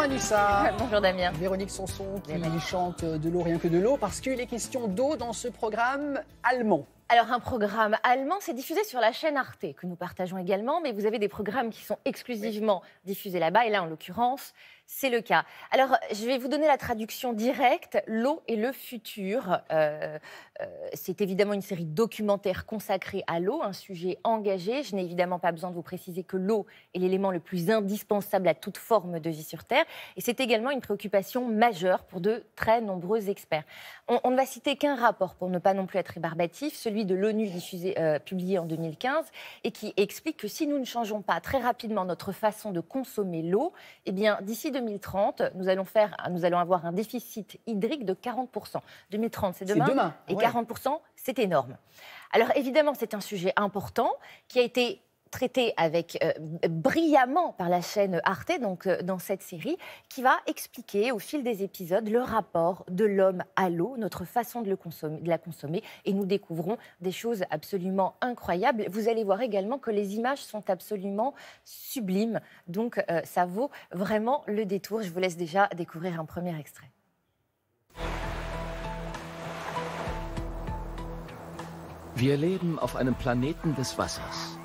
Anissa. Bonjour Damien. Véronique Sanson qui chante de l'eau, rien que de l'eau, parce qu'il est question d'eau dans ce programme allemand. Alors un programme allemand, c'est diffusé sur la chaîne Arte, que nous partageons également, mais vous avez des programmes qui sont exclusivement diffusés là-bas, et là en l'occurrence, c'est le cas. Alors je vais vous donner la traduction directe, l'eau et le futur. C'est évidemment une série documentaire consacrée à l'eau, un sujet engagé. Je n'ai évidemment pas besoin de vous préciser que l'eau est l'élément le plus indispensable à toute forme de vie sur Terre, et c'est également une préoccupation majeure pour de très nombreux experts. On ne va citer qu'un rapport pour ne pas non plus être rébarbatif, celui de l'ONU publié en 2015 et qui explique que si nous ne changeons pas très rapidement notre façon de consommer l'eau, eh bien d'ici 2030, nous allons avoir un déficit hydrique de 40%. 2030, c'est demain. Et 40%, c'est énorme. Alors évidemment, c'est un sujet important qui a été traité brillamment par la chaîne Arte, donc dans cette série, qui va expliquer au fil des épisodes le rapport de l'homme à l'eau, notre façon de la consommer, et nous découvrons des choses absolument incroyables. Vous allez voir également que les images sont absolument sublimes, donc ça vaut vraiment le détour. Je vous laisse déjà découvrir un premier extrait. Wir leben auf einem Planeten des Wassers.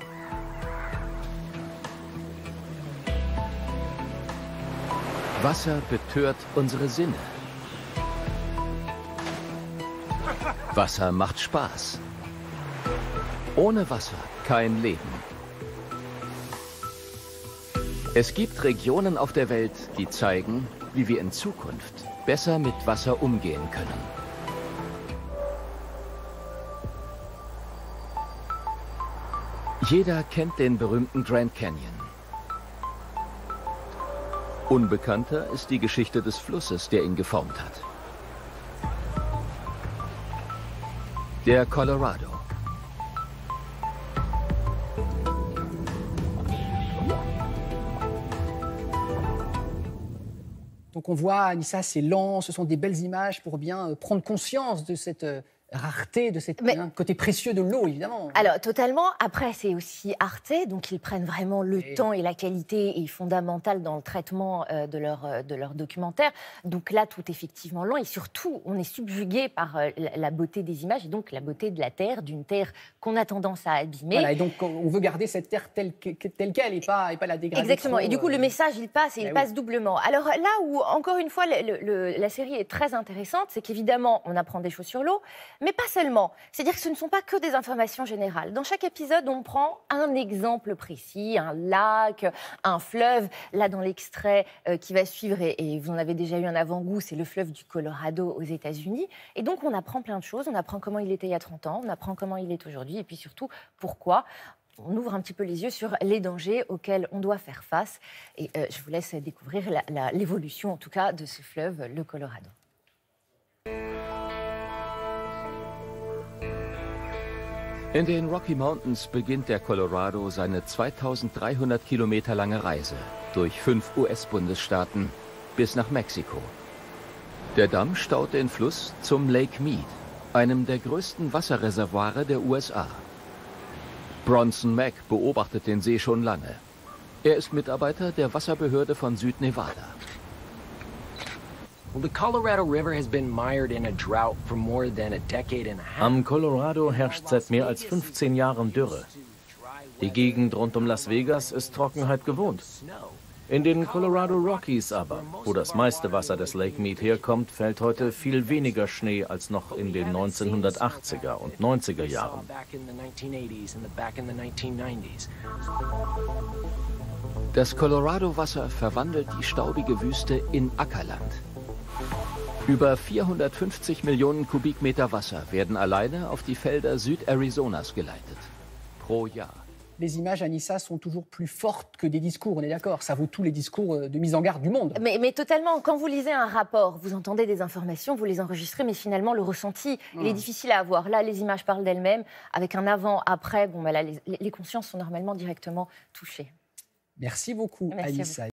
Wasser betört unsere Sinne. Wasser macht Spaß. Ohne Wasser kein Leben. Es gibt Regionen auf der Welt, die zeigen, wie wir in Zukunft besser mit Wasser umgehen können. Jeder kennt den berühmten Grand Canyon. Unbekannter ist die Geschichte des Flusses, der ihn geformt hat. Der Colorado. Donc on voit, Anissa, c'est lent, ce sont des belles images pour bien prendre conscience de cette rareté, de cet côté précieux de l'eau, évidemment. Alors, totalement. Après, c'est aussi Arte, donc ils prennent vraiment le temps, et la qualité est fondamentale dans le traitement de leur documentaire. Donc là, tout est effectivement lent, et surtout, on est subjugué par la beauté des images, et donc la beauté de la Terre, d'une Terre qu'on a tendance à abîmer. Voilà, et donc on veut garder cette Terre telle qu'elle, et pas la dégrader. Exactement, trop, et du coup, le message, il passe, et il passe doublement. Alors là où, encore une fois, la série est très intéressante, c'est qu'évidemment, on apprend des choses sur l'eau, mais pas seulement. C'est-à-dire que ce ne sont pas que des informations générales. Dans chaque épisode, on prend un exemple précis, un lac, un fleuve. Là, dans l'extrait qui va suivre, et vous en avez déjà eu un avant-goût, c'est le fleuve du Colorado aux États-Unis. Et donc, on apprend plein de choses. On apprend comment il était il y a 30 ans, on apprend comment il est aujourd'hui, et puis surtout, pourquoi. On ouvre un petit peu les yeux sur les dangers auxquels on doit faire face. Et je vous laisse découvrir l'évolution, en tout cas, de ce fleuve, le Colorado. In den Rocky Mountains beginnt der Colorado seine 2300 Kilometer lange Reise durch 5 US-Bundesstaaten bis nach Mexiko. Der Damm staut den Fluss zum Lake Mead, einem der größten Wasserreservoire der USA. Bronson Mack beobachtet den See schon lange. Er ist Mitarbeiter der Wasserbehörde von Südnevada. Am Colorado herrscht seit mehr als 15 Jahren Dürre. Die Gegend rund um Las Vegas ist Trockenheit gewohnt. In den Colorado Rockies aber, wo das meiste Wasser des Lake Mead herkommt, fällt heute viel weniger Schnee als noch in den 1980er und 90er Jahren. Das Colorado-Wasser verwandelt die staubige Wüste in Ackerland. Über 450 Millionen Kubikmeter Wasser werden alleine auf die Felder Südarizonas geleitet. Pro Jahr. Les images, Anissa, sont toujours plus fortes que des discours, on est d'accord. Ça vaut tous les discours de mise en garde du monde. Mais totalement. Quand vous lisez un rapport, vous entendez des informations, vous les enregistrez, mais finalement, le ressenti, il est difficile à avoir. Là, les images parlent d'elles-mêmes. Avec un avant-après, là, les consciences sont normalement directement touchées. Merci beaucoup, Anissa.